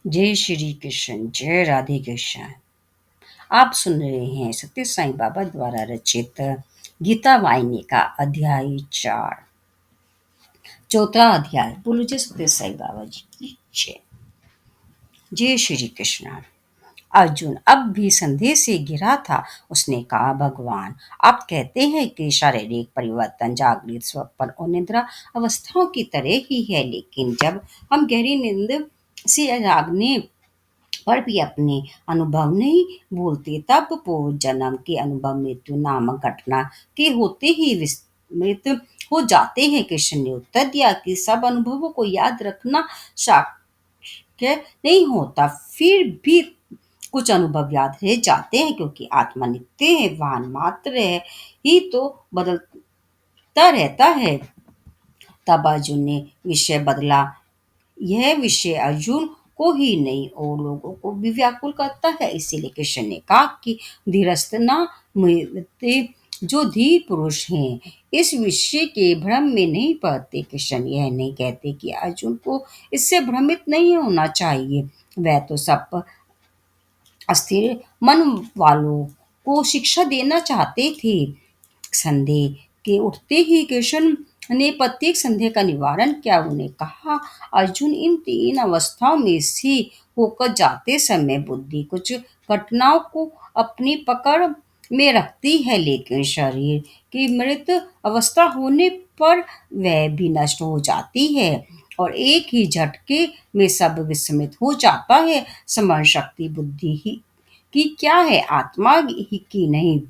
जय श्री कृष्ण, जय राधे कृष्ण। आप सुन रहे हैं सत्य साईं बाबा द्वारा रचित गीता वाहिनी का अध्याय 4, चौथा अध्याय। बोलो जय सत्य साईं बाबा जी की जय। जय श्री कृष्ण। अर्जुन अब भी संदेह से घिरा था। उसने कहा, भगवान, आप कहते हैं कि शारीरिक परिवर्तन जागृत, स्वप्न और निद्रा अवस्थाओं की तरह ही है, लेकिन जब हम गहरी नींद से जागने पर भी अपने अनुभव नहीं भूलते, तब पूर्व जन्म के अनुभव मृत्यु नामक घटना के होते ही विस्मृत हो जाते हैं। कृष्ण ने उत्तर दिया कि सब अनुभवों को याद रखना शक्य नहीं होता, फिर भी कुछ अनुभव याद रह जाते हैं, क्योंकि आत्मा नित्य है, वाहन मात्र है ही तो बदलता रहता है। तब अर्जुन ने विषय बदला। यह विषय अर्जुन को ही नहीं और लोगों को भी व्याकुल करता है। इसीलिए कृष्ण ने कहा कि धीरस्थ ना मृत्य, जो धीर पुरुष हैं इस विषय के भ्रम में नहीं पड़ते। कृष्ण यह नहीं कहते कि अर्जुन को इससे भ्रमित नहीं होना चाहिए। वह तो सब अस्थिर मन वालों को शिक्षा देना चाहते थे। संदेह के उठते ही कृष्ण ने प्रत्येक संदेह का निवारण किया। उन्हें कहा, अर्जुन, इन तीन अवस्थाओं में से होकर जाते समय बुद्धि कुछ घटनाओं को अपनी पकड़ में रखती है, लेकिन शरीर की मृत अवस्था होने पर वह भी नष्ट हो जाती है और एक ही झटके में सब विस्मृत हो जाता है। स्मरण शक्ति बुद्धि ही की क्या है, आत्मा ही की नहीं।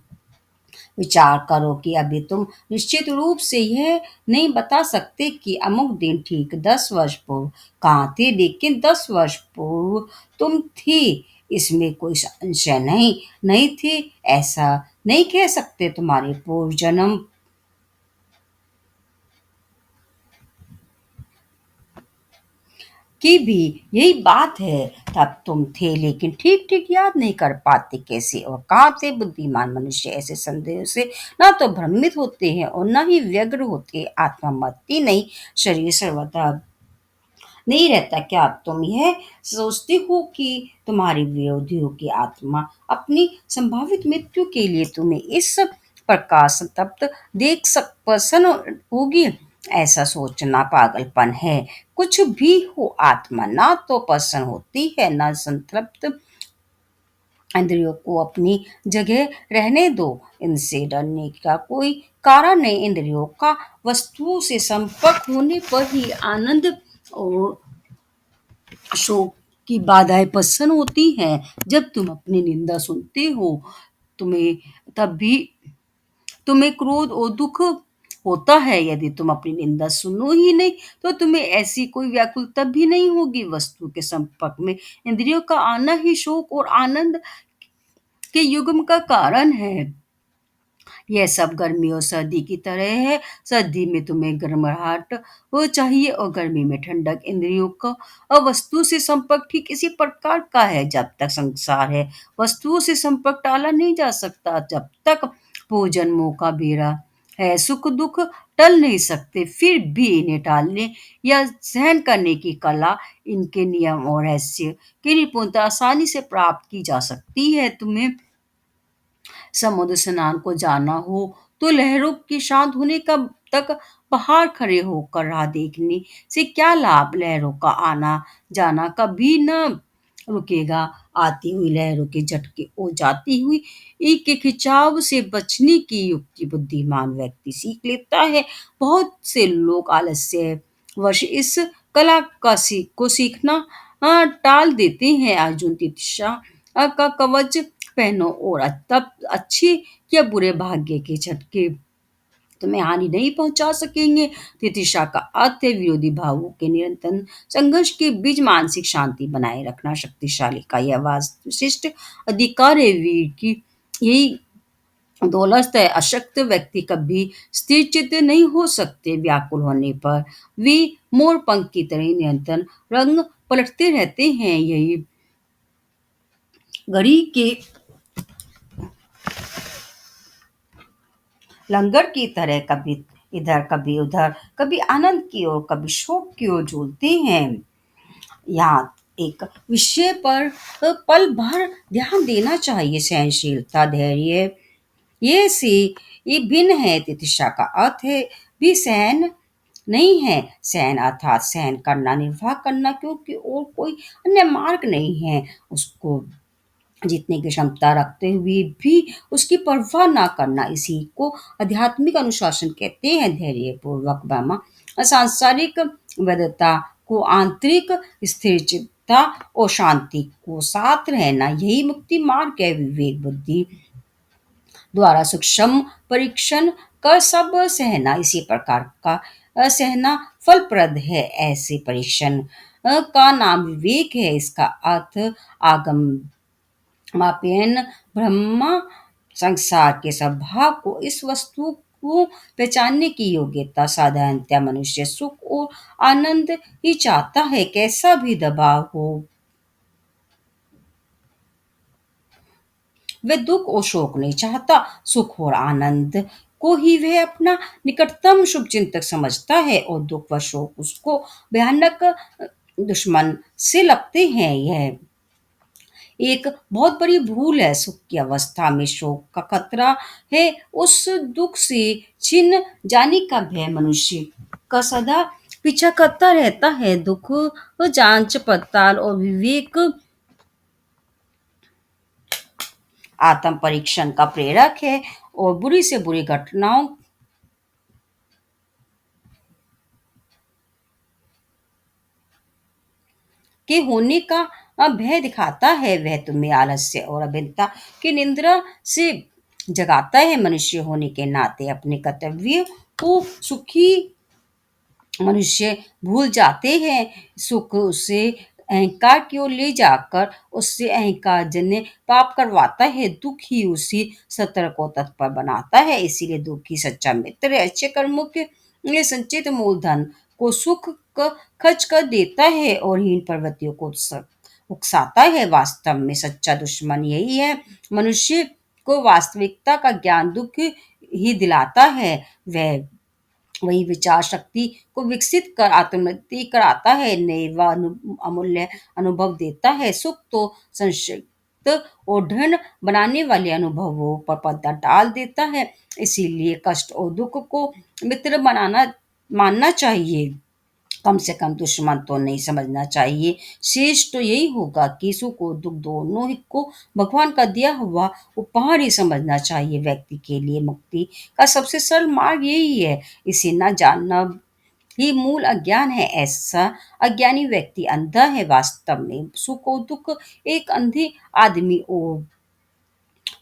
विचार करो कि अभी तुम निश्चित रूप से यह नहीं बता सकते कि अमुक दिन ठीक 10 वर्ष पूर्व कहाँ थे, लेकिन 10 वर्ष पूर्व तुम थी, इसमें कोई संशय नहीं। नहीं थे ऐसा नहीं कह सकते। तुम्हारे पूर्व जन्म की भी यही बात है। तब तुम थे, लेकिन ठीक ठीक याद नहीं कर पाते कैसे और कहाँ थे। बुद्धिमान मनुष्य ऐसे संदेह से ना तो भ्रमित होते हैं और न ही व्यग्र होते। आत्मा मरती नहीं, शरीर सर्वदा नहीं रहता। क्या तुम यह सोचते हो कि तुम्हारे विरोधियों की आत्मा अपनी संभावित मृत्यु के लिए तुम्हें इस प्रकार संतप्त देख सक प्रसन्न होगी? ऐसा सोचना पागलपन है। कुछ भी हो, आत्मा ना तो प्रसन्न होती है ना संतृप्त। इंद्रियों को अपनी जगह रहने दो, इनसे डरने का कोई कारण नहीं। इंद्रियों का वस्तुओं से संपर्क होने पर ही आनंद और शोक की बाधाएं प्रसन्न होती हैं। जब तुम अपनी निंदा सुनते हो, तुम्हें तब भी तुम्हें क्रोध और दुख होता है। यदि तुम अपनी निंदा सुनो ही नहीं, तो तुम्हें ऐसी कोई व्याकुलता भी नहीं होगी। वस्तु के संपर्क में इंद्रियों का आना ही शोक और आनंद के युग्म का कारण है। यह सब गर्मी और सर्दी की तरह है। सर्दी में तुम्हें गर्माहट हो चाहिए और गर्मी में ठंडक। इंद्रियों का और वस्तु से संपर्क ठीक इसी प्रकार का है। जब तक संसार है, वस्तुओं से संपर्क टाला नहीं जा सकता। जब तक भोजन्मों का बेड़ा है, सुख दुख टल नहीं सकते। फिर भी इन्हें टालने या सहन करने की कला, इनके नियम और रहस्य की निपुणता आसानी से प्राप्त की जा सकती है। तुम्हें समुद्र स्नान को जाना हो तो लहरों के शांत होने का तक बाहर खड़े होकर राह देखने से क्या लाभ। लहरों का आना जाना कभी न रुकेगा। आती हुई लहरों के झटके और जाती हुई एक के खिंचाव से बचने की युक्ति बुद्धिमान व्यक्ति सीख लेता है। बहुत से लोग आलस्य वश इस कला को सीखना टाल देते हैं। अर्जुन तितिक्षा का कवच पहनो और तब अच्छे या बुरे भाग्य के झटके तुम्हें हानि नहीं पहुंचा सकेंगे। तितिक्षा का अर्थ है विरोधी भावों के निरंतर संघर्ष के बीच मानसिक शांति बनाए रखना। शक्तिशाली का यह विशिष्ट अधिकार है। वीर की यही दौलत है। अशक्त व्यक्ति कभी स्थिर चित्त नहीं हो सकते। व्याकुल होने पर वे मोर पंख की तरह निरंतर रंग पलटते रहते हैं। यही घड़ी के लंगर की तरह कभी इधर कभी उधर, कभी आनंद की ओर कभी शोक की ओर झूलते हैं। यहाँ एक विषय पर पल भर ध्यान देना चाहिए। सहनशीलता, धैर्य, ये भिन्न है। तितिक्षा का अर्थ है भी सहन नहीं है। सहन अर्थात सहन करना, निर्वाह करना, क्योंकि और कोई अन्य मार्ग नहीं है। उसको जीतने की क्षमता रखते हुए भी उसकी परवाह ना करना, इसी को आध्यात्मिक अनुशासन कहते हैं। धैर्यपूर्वक ब्रह्म सांसारिक वैधता को आंतरिक स्थिरता और शांति को साथ रहना, यही मुक्ति मार्ग है। विवेक बुद्धि द्वारा सूक्ष्म परीक्षण कर सब सहना, इसी प्रकार का सहना फलप्रद है। ऐसे परीक्षण का नाम विवेक है। इसका अर्थ आगम मापेन ब्रह्मा संसार के स्वभाव को, इस वस्तु को पहचानने की योग्यता। साधारणतः मनुष्य सुख और आनंद ही चाहता है। कैसा भी दबाव हो, वह दुख और शोक नहीं चाहता। सुख और आनंद को ही वह अपना निकटतम शुभ चिंतक समझता है, और दुख व शोक उसको भयानक दुश्मन से लगते हैं। यह एक बहुत बड़ी भूल है। सुख की अवस्था में शोक का खतरा है, उस दुख से छिन जाने का भय मनुष्य का सदा पीछा करता रहता है। दुख जांच पड़ताल और विवेक आत्म परीक्षण का प्रेरक है, और बुरी से बुरी घटनाओं के होने का भय दिखाता है। वह तुम्हें आलस्य और अभिन्नता की निंद्रा से जगाता है। मनुष्य होने के नाते अपने कर्तव्य को सुखी मनुष्य भूल जाते हैं। सुख उससे अहंकार की ओर ले जाकर उससे अहंकार जन्य पाप करवाता है। दुख ही उसी सतर्क और तत्पर बनाता है। इसीलिए दुख ही सच्चा मित्र है। अच्छे कर्मों के लिए संचित मूलधन को सुख खर्च कर देता है, और हीन प्रवृत्तियों को उकसाता है। वास्तव में सच्चा दुश्मन यही है। मनुष्य को वास्तविकता का ज्ञान दुख ही दिलाता है। वह वही विचार शक्ति को विकसित कर आत्मोन्नति कराता है, नए व अमूल्य अनुभव देता है। सुख तो संक्षिप्त और दृढ़ बनाने वाले अनुभवों पर पर्दा डाल देता है। इसीलिए कष्ट और दुख को मित्र बनाना मानना चाहिए, कम से कम दुश्मन तो नहीं समझना चाहिए। शेष तो यही होगा कि सुख और दुख दोनों ही को भगवान का दिया हुआ उपहार ही समझना चाहिए। व्यक्ति के लिए मुक्ति का सबसे सरल मार्ग यही है। इसे न जानना ही मूल अज्ञान है। ऐसा अज्ञानी व्यक्ति अंधा है। वास्तव में सुख और दुख एक अंधे आदमी और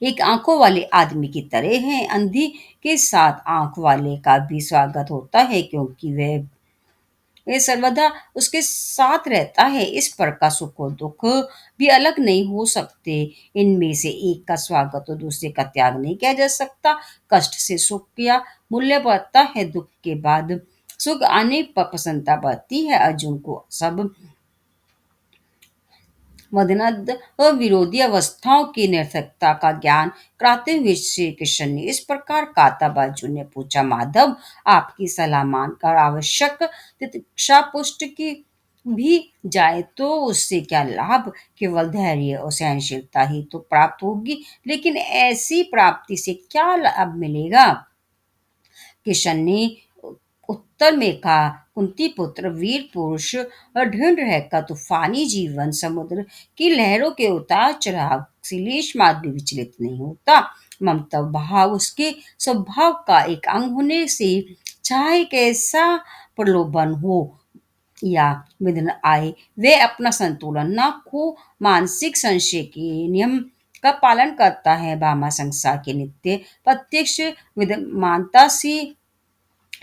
एक आंखों वाले आदमी की तरह हैं। अंधी के साथ आंख वाले का भी स्वागत होता है, क्योंकि वह सर्वदा उसके साथ रहता है। इस प्रकार सुख और दुख भी अलग नहीं हो सकते। इनमें से एक का स्वागत और दूसरे का त्याग नहीं किया जा सकता। कष्ट से सुख का मूल्य बढ़ता है, दुख के बाद सुख आने पर प्रसन्नता बढ़ती है। अर्जुन को सब मदनद विरोधी अवस्थाओं की निरर्थकता का ज्ञान कराते हुए श्री कृष्ण ने इस प्रकार कहा। तब अर्जुन ने पूछा, माधव, आपकी सलाह मानकर आवश्यक तितिक्षा पुष्ट की भी जाए तो उससे क्या लाभ? केवल धैर्य और सहनशीलता ही तो प्राप्त होगी, लेकिन ऐसी प्राप्ति से क्या लाभ मिलेगा? किशन ने उत्तर में कहा, कुंती पुत्र वीर पुरुष दृढ़ रहकर तूफानी जीवन समुद्र की लहरों के उतार चढ़ाव से लेश मात्र भी विचलित नहीं होता। ममता भाव उसके स्वभाव का एक अंग होने से चाहे कैसा प्रलोभन हो या विघ्न आए, वे अपना संतुलन न खो मानसिक संशय के नियम का पालन करता है। भामा संसार के नित्य प्रत्यक्ष विद्यमानता से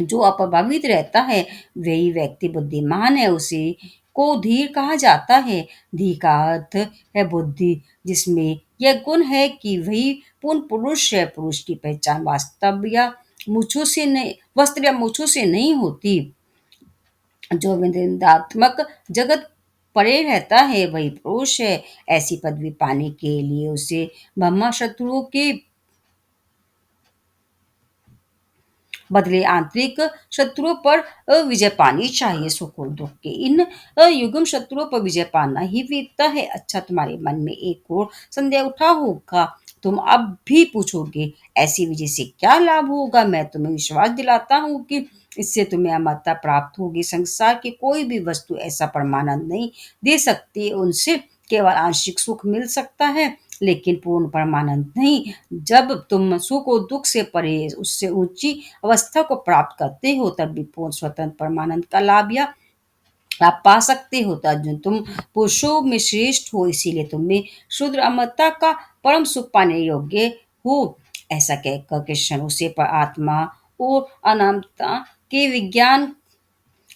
जो अप्रभावित रहता है, वही व्यक्ति बुद्धिमान है। उसी को धीर कहा जाता है। धीर का अर्थ है बुद्धि, जिसमें यह गुण है कि वही पूर्ण पुरुष है। पुरुष की पहचान वास्तव या मूछों से नहीं, वस्त्र या मूछों से नहीं होती। जो विनिंदात्मक जगत परे रहता है, वही पुरुष है। ऐसी पदवी पाने के लिए उसे ब्रह्मा शत्रुओं के बदले आंतरिक शत्रुओं पर विजय पानी चाहिए। सुख और दुख के इन युग्म शत्रुओं पर विजय पाना ही वीरता है। अच्छा, तुम्हारे मन में एक और संदेह उठा होगा। तुम अब भी पूछोगे, ऐसी विजय से क्या लाभ होगा? मैं तुम्हें विश्वास दिलाता हूँ कि इससे तुम्हें अमरता प्राप्त होगी। संसार की कोई भी वस्तु ऐसा परमानंद नहीं दे सकती। उनसे केवल आंशिक सुख मिल सकता है, लेकिन पूर्ण परमानंद नहीं। जब तुम सुख और दुख से परे उससे ऊंची अवस्था को प्राप्त करते हो, तब भी पूर्ण स्वतंत्र परमानंद का लाभ या आप पा सकते हो। तो अर्जुन, तुम पुरुषों में श्रेष्ठ हो, इसीलिए तुम्हें शुद्र अमरता का परम सुख पाने योग्य हो। ऐसा कहकर कृष्ण उसे पर आत्मा और अनात्मा के विज्ञान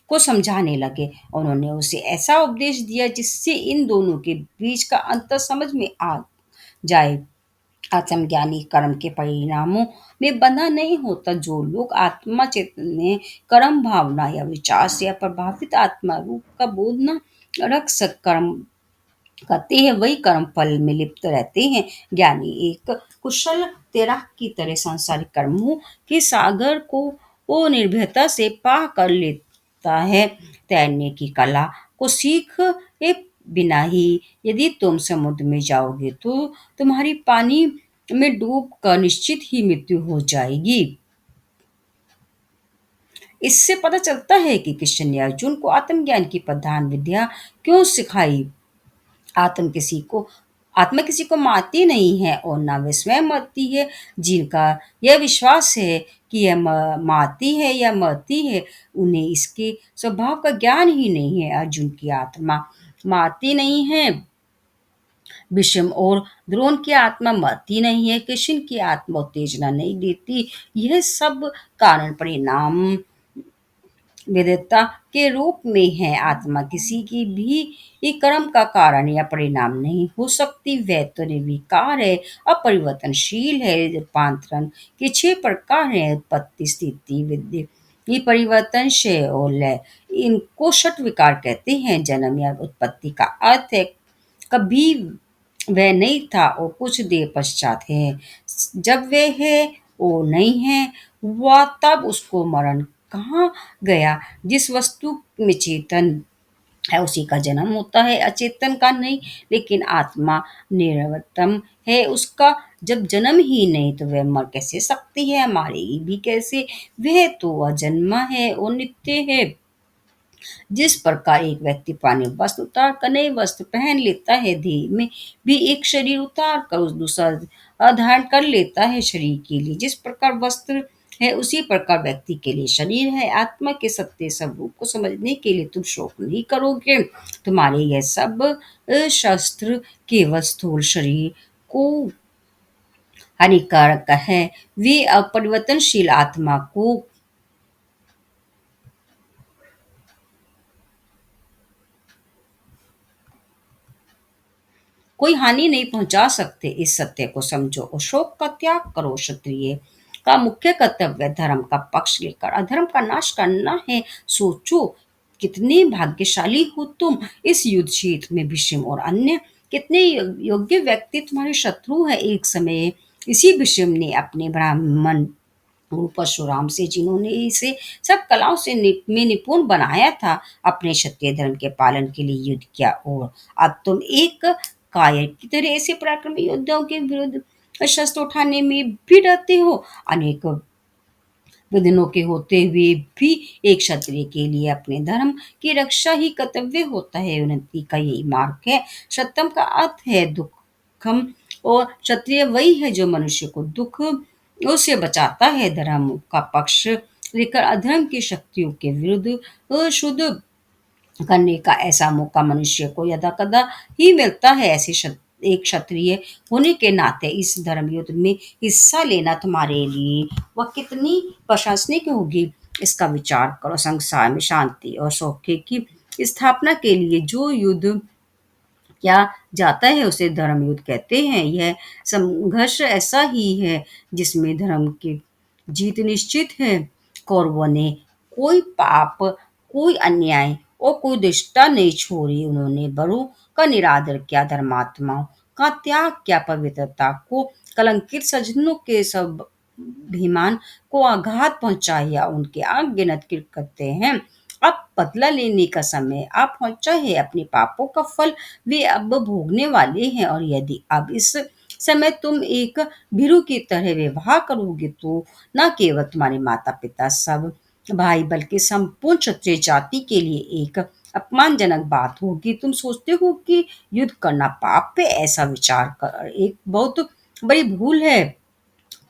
को समझाने लगे। उन्होंने उसे ऐसा उपदेश दिया जिससे इन दोनों के बीच का अंतर समझ में आ जाए। आत्मज्ञानी कर्म के परिणामों में बंधा नहीं होता। जो लोग आत्मा चैतन्य कर्म भावना या विचार से प्रभावित आत्मा रूप का बोध न रख सक कर्म करते हैं, वही कर्म फल में लिप्त रहते हैं। ज्ञानी एक कुशल तैराक की तरह सांसारिक कर्मों के सागर को वो निर्भयता से पार कर लेता है। तैरने की कला को सीख ए बिना ही यदि तुम समुद्र में जाओगे, तो तुम्हारी पानी में डूब कर निश्चित ही मृत्यु हो जाएगी। इससे पता चलता है कि कृष्ण ने अर्जुन को आत्मज्ञान की प्रधान विद्या क्यों सिखाई। आत्म किसी को आत्मा किसी को मारती नहीं है और ना वे स्वयं मरती है। जिनका यह विश्वास है कि यह मारती है या मरती है, उन्हें इसके स्वभाव का ज्ञान ही नहीं है। अर्जुन की आत्मा मारती नहीं है, विषम और द्रोण की आत्मा मरती नहीं है, कृष्ण की आत्मा उत्तेजना नहीं देती। यह सब कारण परिणाम विधेयता के रूप में है। आत्मा किसी की भी कर्म का कारण या परिणाम नहीं हो सकती। वह तो निर्विकार है, अपरिवर्तनशील है। रूपांतरण के 6 प्रकार हैं: उत्पत्ति, स्थिति, वृद्धि, ये परिवर्तनशील और लय। इनको षट विकार कहते हैं। जन्म या उत्पत्ति का अर्थ है कभी वह नहीं था और कुछ देर पश्चात है। जब वह है वो नहीं है हुआ, तब उसको मरण कहाँ गया। जिस वस्तु में चेतन है उसी का जन्म होता है, अचेतन का नहीं। लेकिन आत्मा निरवतम है, उसका जब जन्म ही नहीं तो वह मर कैसे सकती है, मरेगी भी कैसे? वह तो अजन्मा है और नित्य है। जिस प्रकार एक व्यक्ति पुराने वस्त्र उतार कर नए वस्त्र पहन लेता है, देह में भी एक शरीर उतार कर उस दूसरा धारण कर लेता है। शरीर के लिए जिस प्रकार वस्त्र है, उसी प्रकार व्यक्ति के लिए शरीर है। आत्मा के सत्य स्वरूप को समझने के लिए तुम शोक नहीं करोगे। तुम्हारे यह सब शस्त्र केवल स्थूल शरीर को हानिकारक है। वे अपरिवर्तनशील आत्मा को कोई हानि नहीं पहुंचा सकते। इस सत्य को समझो और शोक का त्याग करो। क्षत्रिय का मुख्य कर्तव्य धर्म का पक्ष लेकर अधर्म का नाश करना है। सोचो, कितने भाग्यशाली हो तुम। इस युद्ध क्षेत्र में भीष्म और अन्य कितने योग्य व्यक्ति तुम्हारे शत्रु है। एक समय इसी भीष्म ने अपने ब्राह्मण गुरु परशुराम से, जिन्होंने इसे सब कलाओं से में निपुण बनाया था, अपने क्षत्रिय धर्म के पालन के लिए युद्ध किया। और अब तुम एक कायर की तरह ऐसे पराक्रमी योद्धाओं के विरुद्ध शस्त्र उठाने में भी डरते हो। अनेक विघ्नों के होते हुए भी एक क्षत्रिय के लिए अपने धर्म की रक्षा ही कर्तव्य होता है। उन्नति का यही मार्ग है। सत्यम का अर्थ है दुखम, और क्षत्रिय वही है जो मनुष्य को दुख उससे बचाता है। धर्म का पक्ष लेकर अधर्म की शक्तियों के विरुद्ध शुद्ध करने का ऐसा मौका मनुष्य को यदा कदा ही मिलता है। ऐसे एक क्षत्रिय होने के नाते इस धर्म युद्ध में हिस्सा लेना तुम्हारे लिए वह कितनी प्रशंसनीय होगी, इसका विचार करो। संसार में शांति और सौख्य की स्थापना के लिए जो युद्ध किया जाता है उसे धर्म युद्ध कहते हैं। यह संघर्ष ऐसा ही है जिसमें धर्म की जीत निश्चित है। कौरवों ने कोई पाप, कोई अन्याय और कोई दुष्टता नहीं छोड़ी। उन्होंने बड़ों का निरादर किया, धर्मात्माओं का त्याग किया, पवित्रता को कलंकित सज्जनों के सब स्वाभिमान को आघात पहुंचाया, उनके अनगिनत करते हैं। अब बदला लेने का समय आ पहुंचा है, अपने पापों का फल वे अब भोगने वाले हैं। और यदि अब इस समय तुम एक भीरू की तरह व्यवहार करोगे तो न केवल तुम्हारे माता पिता सब भाई बल्कि संपूर्ण क्षत्रिय जाति के लिए एक अपमानजनक बात होगी। तुम सोचते हो कि युद्ध करना पाप है, ऐसा विचार कर एक बहुत बड़ी भूल है।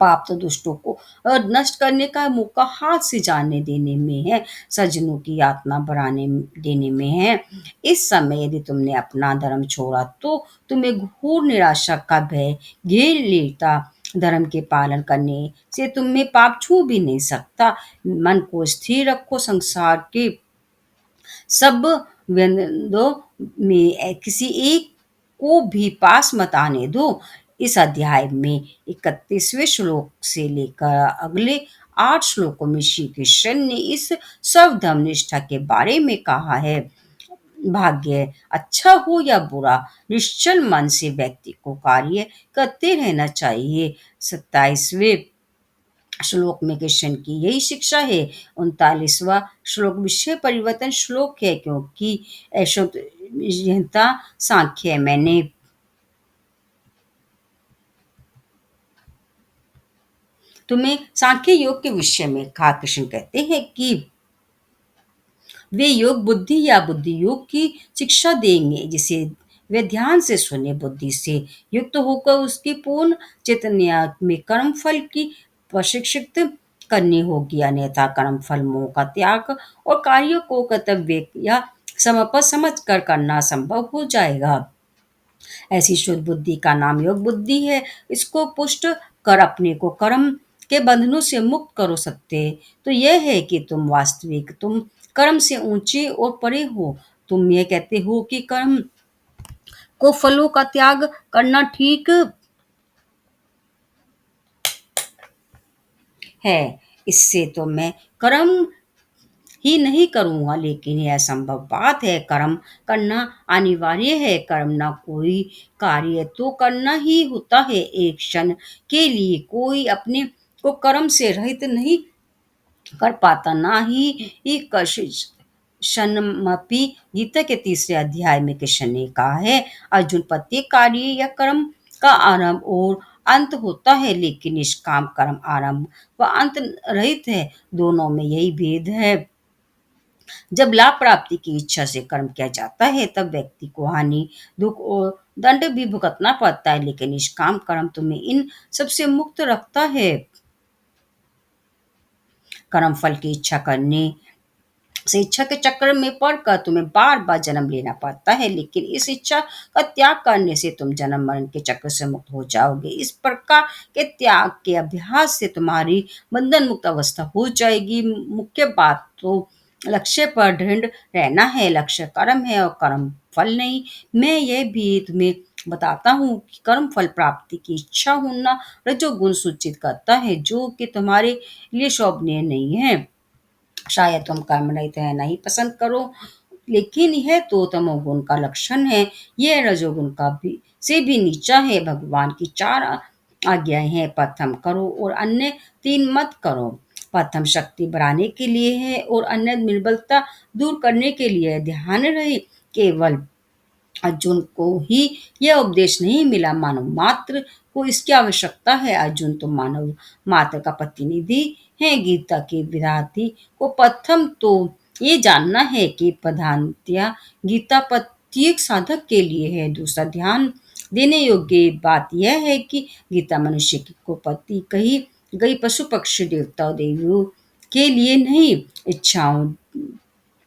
पाप तो दुष्टों को नष्ट करने का मौका हाथ से जाने देने में है, सज्जनों की यातना बढ़ाने देने में है। इस समय यदि तुमने अपना धर्म छोड़ा तो तुम्हें घोर निराशा का भय घेर लेता। धर्म के पालन करने से तुम्हें पाप छू भी नहीं सकता। मन को स्थिर रखो, संसार के सब व्यंजनों में किसी एक को भी पास मत आने दो। इस अध्याय में 31वें श्लोक से लेकर अगले 8 श्लोकों में श्री कृष्ण ने इस सर्वधर्म निष्ठा के बारे में कहा है। भाग्य अच्छा हो या बुरा, निश्चल मन से व्यक्ति को कार्य करते रहना चाहिए। 27वें श्लोक में कृष्ण की यही शिक्षा है। 39वां श्लोक विषय परिवर्तन श्लोक है, क्योंकि संहिता सांख्य मैंने तुम्हें सांख्य योग के विषय में कहा। कृष्ण कहते हैं कि वे योग बुद्धि या बुद्धि योग की शिक्षा देंगे, जिसे वे ध्यान से सुने, बुद्धि से युक्त होकर उसकी पूर्ण चैतन्य में कर्म फल की प्रशिक्षित करनी होगी। अन्यथा कर्म फल मोह का त्याग और कार्यों को कर्तव्य या समय पर समझ कर करना संभव हो जाएगा। ऐसी शुद्ध बुद्धि का नाम योग बुद्धि है। इसको पुष्ट कर अपने को कर्म के बंधनों से मुक्त करो। सत्य तो यह है कि तुम कर्म से ऊंचे और परे हो। तुम ये कहते हो कि कर्म को फलों का त्याग करना ठीक है, इससे तो मैं कर्म ही नहीं करूँगा, लेकिन यह असंभव बात है। कर्म करना अनिवार्य है। कर्म ना कोई कार्य तो करना ही होता है। एक क्षण के लिए कोई अपने को कर्म से रहित नहीं कर पाता, ना ही कशिश शनमपि। गीता के 3 अध्याय में कृष्ण ने कहा है, अर्जुन, प्रत्येक कार्य या कर्म का आरंभ और अंत होता है, लेकिन निष्काम कर्म आरंभ व अंत रहित है। दोनों में यही भेद है। जब लाभ प्राप्ति की इच्छा से कर्म किया जाता है तब व्यक्ति को हानि, दुख और दंड भी भुगतना पड़ता है, लेकिन निष्काम कर्म तुम्हें इन सबसे मुक्त रखता है। कर्म फल की इच्छा करने से इच्छा के चक्र में पड़कर तुम्हें बार बार जन्म लेना पड़ता है, लेकिन इस इच्छा का त्याग करने से तुम जन्म मरण के चक्र से मुक्त हो जाओगे। इस प्रकार के त्याग के अभ्यास से तुम्हारी बंधन मुक्त अवस्था हो जाएगी। मुख्य बात तो लक्ष्य पर दृढ़ रहना है। लक्ष्य कर्म है और कर्म फल नहीं। मैं यह भी तुम्हें बताता हूँ कि कर्म फल प्राप्ति की इच्छा होना रजोगुण सूचित करता है, जो कि तुम्हारे लिए शोभनीय नहीं है। शायद तुम कर्म रहित रहना ही पसंद करो, लेकिन यह तो तमोगुण का लक्षण है। यह रजोगुण का भी से भी नीचा है। भगवान की 4 आज्ञाएं हैं, प्रथम करो और अन्य 3 मत करो। प्रथम शक्ति बढ़ाने के लिए है और अन्य निर्बलता दूर करने के लिए है। ध्यान रहे, केवल अर्जुन को ही यह उपदेश नहीं मिला, मानव मात्र को इसकी आवश्यकता है। अर्जुन तो मानव मात्र का प्रतिनिधि है। गीता के विद्यार्थी को प्रथम तो ये जानना है कि प्रधानतया गीता प्रत्येक साधक के लिए है। दूसरा, ध्यान देने योग्य बात यह है कि गीता मनुष्य की को प्रति कही गई पशु पक्षी देवता और देवियों के लिए नहीं। इच्छाओं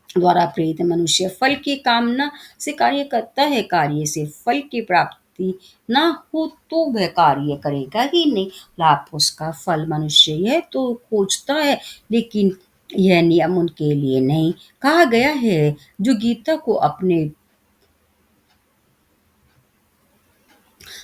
द्वारा प्रेरित मनुष्य फल की कामना से कार्य करता है। कार्य से फल की प्राप्ति ना हो तो वह कार्य करेगा ही नहीं। लाभ उसका फल मनुष्य यह तो खोजता है, लेकिन यह नियम उनके लिए नहीं कहा गया है जो गीता को अपने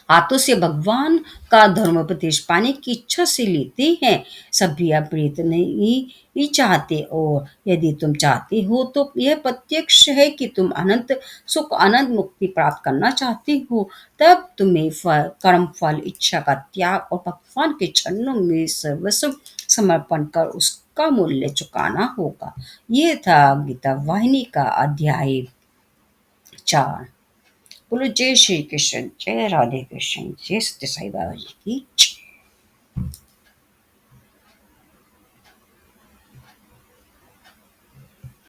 हाथों से भगवान का धर्मोपदेश पाने की इच्छा से लेते हैं। सभी अप्रीत नहीं ही चाहते, और यदि तुम चाहते हो तो यह प्रत्यक्ष है कि तुम अनंत सुख, अनंत मुक्ति प्राप्त करना चाहते हो। तब तुम्हें कर्म फल इच्छा का त्याग और भगवान के चरणों में सर्वस्व समर्पण कर उसका मूल्य चुकाना होगा। ये था गीता वाहिनी का अध्याय 4। बोलो जय श्री कृष्ण, जय राधे कृष्ण, जय सत्य साई बाबा जी की जय।